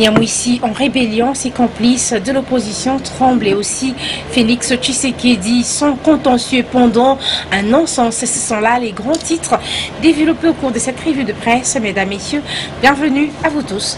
Nyamwisi en rébellion, ses complices de l'opposition tremblent et aussi Félix Tshisekedi sont contentieux pendant un non-sens. Ce sont là les grands titres développés au cours de cette revue de presse. Mesdames, Messieurs, bienvenue à vous tous.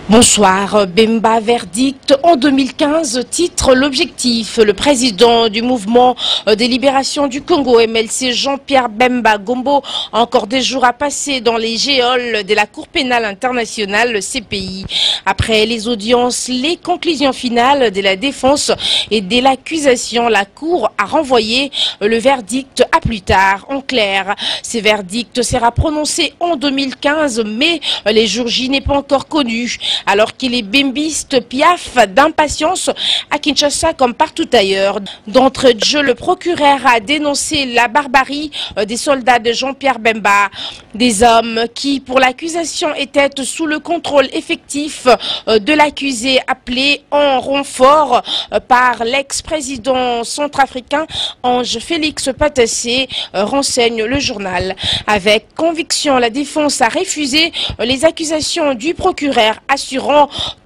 Bonsoir. Bemba verdict en 2015, titre l'objectif. Le président du mouvement de libération du Congo, MLC, Jean-Pierre Bemba Gombo, a encore des jours à passer dans les geôles de la Cour pénale internationale, le CPI. Après les audiences, les conclusions finales de la défense et de l'accusation, la Cour a renvoyé le verdict à plus tard. En clair, ce verdict sera prononcé en 2015, mais les jours J n'est pas encore connu. Alors que les bembistes piaffent d'impatience à Kinshasa comme partout ailleurs. D'entre eux, le procureur a dénoncé la barbarie des soldats de Jean-Pierre Bemba. Des hommes qui, pour l'accusation, étaient sous le contrôle effectif de l'accusé, appelé en renfort par l'ex-président centrafricain Ange Félix Patassé, renseigne le journal. Avec conviction, la défense a refusé les accusations du procureur, assurant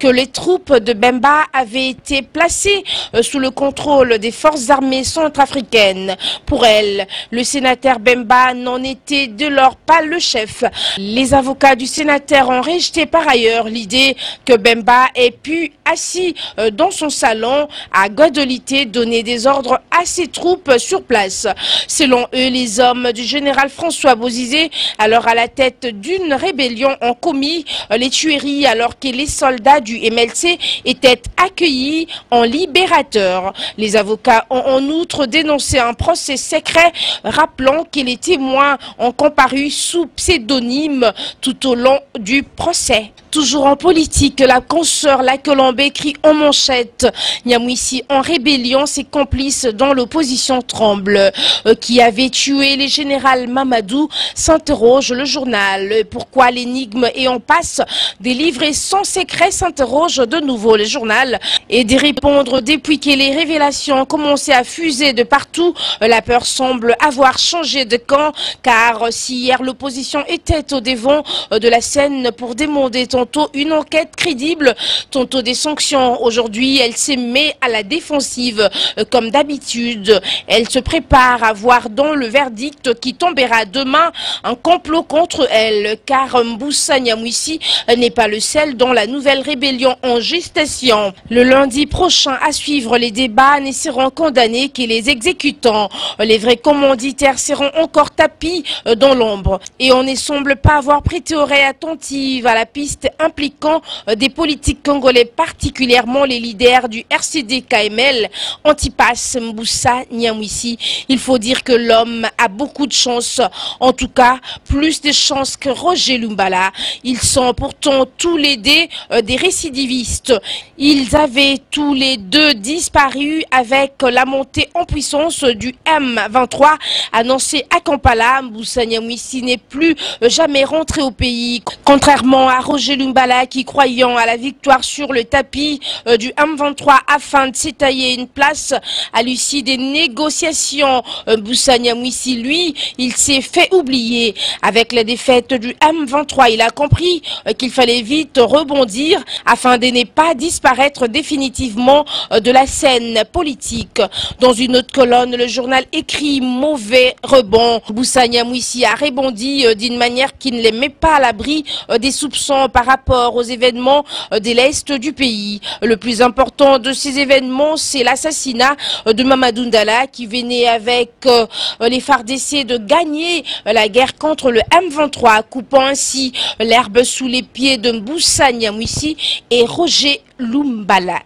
que les troupes de Bemba avaient été placées sous le contrôle des forces armées centrafricaines. Pour elle, le sénateur Bemba n'en était dès lors pas le chef. Les avocats du sénateur ont rejeté par ailleurs l'idée que Bemba ait pu, assis dans son salon à Guadolité, donner des ordres à ses troupes sur place. Selon eux, les hommes du général François Bozizé, alors à la tête d'une rébellion, ont commis les tueries alors que les soldats du MLC étaient accueillis en libérateurs. Les avocats ont en outre dénoncé un procès secret, rappelant que les témoins ont comparu sous pseudonyme tout au long du procès. Toujours en politique, la consoeur Lacolombe écrit en manchette: Nyamwisi en rébellion, ses complices dans l'opposition tremblent. Qui avait tué les généraux Mamadou, s'interroge le journal. Pourquoi l'énigme et on passe des livrets sans secret, s'interroge de nouveau le journal. Et d'y répondre depuis que les révélations ont commencé à fuser de partout, la peur semble avoir changé de camp, car si hier l'opposition était au devant de la scène pour demander tantôt une enquête crédible, tantôt des sanctions, aujourd'hui elle se met à la défensive comme d'habitude. Elle se prépare à voir dans le verdict qui tombera demain un complot contre elle, car Mboussa Nyamwisi n'est pas le seul dans la nouvelle rébellion en gestation. Le lundi prochain, à suivre, les débats ne seront condamnés que les exécutants. Les vrais commanditaires seront encore tapis dans l'ombre. Et on ne semble pas avoir prêté oreille attentive à la piste impliquant des politiques congolais, particulièrement les leaders du RCD-KML, Antipas Mboussa Nyamwisi. Il faut dire que l'homme a beaucoup de chance, en tout cas plus de chance que Roger Lumbala. Ils sont pourtant tous les deux des récidivistes. Ils avaient tous les deux disparu avec la montée en puissance du M23 annoncé à Kampala. Mboussa Nyamwisi n'est plus jamais rentré au pays. Contrairement à Roger Lumbala qui, croyant à la victoire sur le tapis du M23 afin de s'étailler une place à l'issue des négociations, Mboussa Nyamwisi, lui, il s'est fait oublier. Avec la défaite du M23, il a compris qu'il fallait vite rebondir afin de ne pas disparaître définitivement de la scène politique. Dans une autre colonne, le journal écrit: mauvais rebond. Mboussa Nyamwisi a rebondi d'une manière qui ne les met pas à l'abri des soupçons par rapport aux événements de l'Est du pays. Le plus important de ces événements, c'est l'assassinat de Mamadou Ndala qui venait avec les FARDC de gagner la guerre contre le M23, coupant ainsi l'herbe sous les pieds de Mboussa Nyamwisi et Roger Lumbala.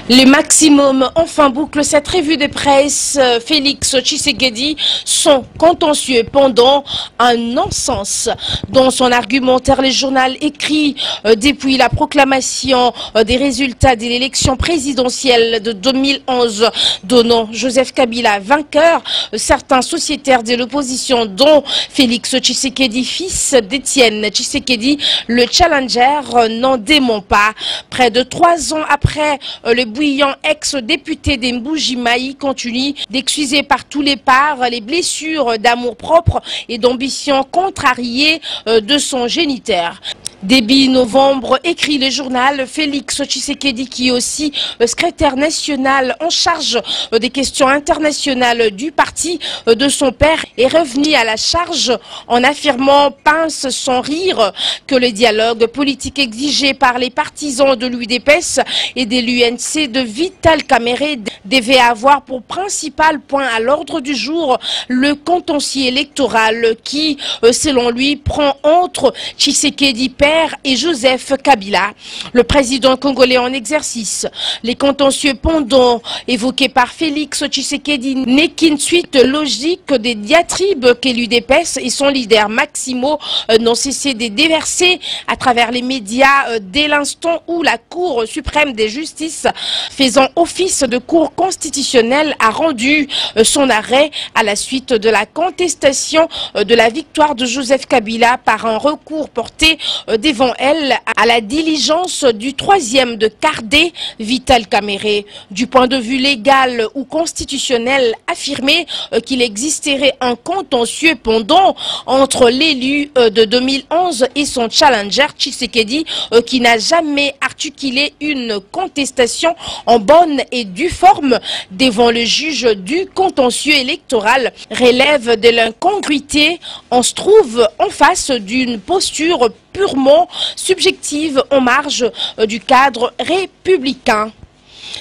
Les maximums, enfin boucle cette revue de presse. Félix Tshisekedi sont contentieux pendant un non-sens. Dans son argumentaire, le journal écrit depuis la proclamation des résultats de l'élection présidentielle de 2011 donnant Joseph Kabila vainqueur, certains sociétaires de l'opposition, dont Félix Tshisekedi, fils d'Étienne Tshisekedi, le challenger, n'en dément pas. Près de 3 ans après, le bouillant ex-député d'Emboujimaï continue d'excuser par tous les parts les blessures d'amour-propre et d'ambition contrariée de son géniteur. Début novembre, écrit le journal, Félix Tshisekedi, qui est aussi secrétaire national en charge des questions internationales du parti de son père, est revenu à la charge en affirmant, pince sans rire, que le dialogue politique exigé par les partisans de l'UDPS et de l'UNC de Vital Kamerhe devait avoir pour principal point à l'ordre du jour le contentieux électoral qui, selon lui, prend entre Tshisekedi père et Joseph Kabila, le président congolais en exercice. Les contentieux pendants évoqués par Félix Tshisekedi n'est qu'une suite logique des diatribes que l'UDPS et son leader Maximo n'ont cessé de déverser à travers les médias dès l'instant où la Cour suprême de justice, faisant office de Cour constitutionnelle, a rendu son arrêt à la suite de la contestation de la victoire de Joseph Kabila par un recours porté devant elle à la diligence du troisième de Kardé, Vital Kamerhe. Du point de vue légal ou constitutionnel, affirmer qu'il existerait un contentieux pendant entre l'élu de 2011 et son challenger Tshisekedi, qui n'a jamais articulé une contestation en bonne et due forme devant le juge du contentieux électoral, relève de l'incongruité. On se trouve en face d'une posture purement subjective en marge du cadre républicain.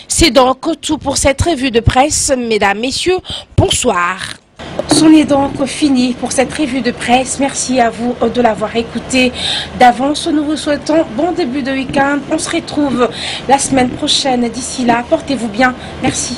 C'est donc tout pour cette revue de presse. Mesdames, Messieurs, bonsoir. C'en est donc fini pour cette revue de presse. Merci à vous de l'avoir écouté d'avance. Nous vous souhaitons bon début de week-end. On se retrouve la semaine prochaine. D'ici là, portez-vous bien. Merci.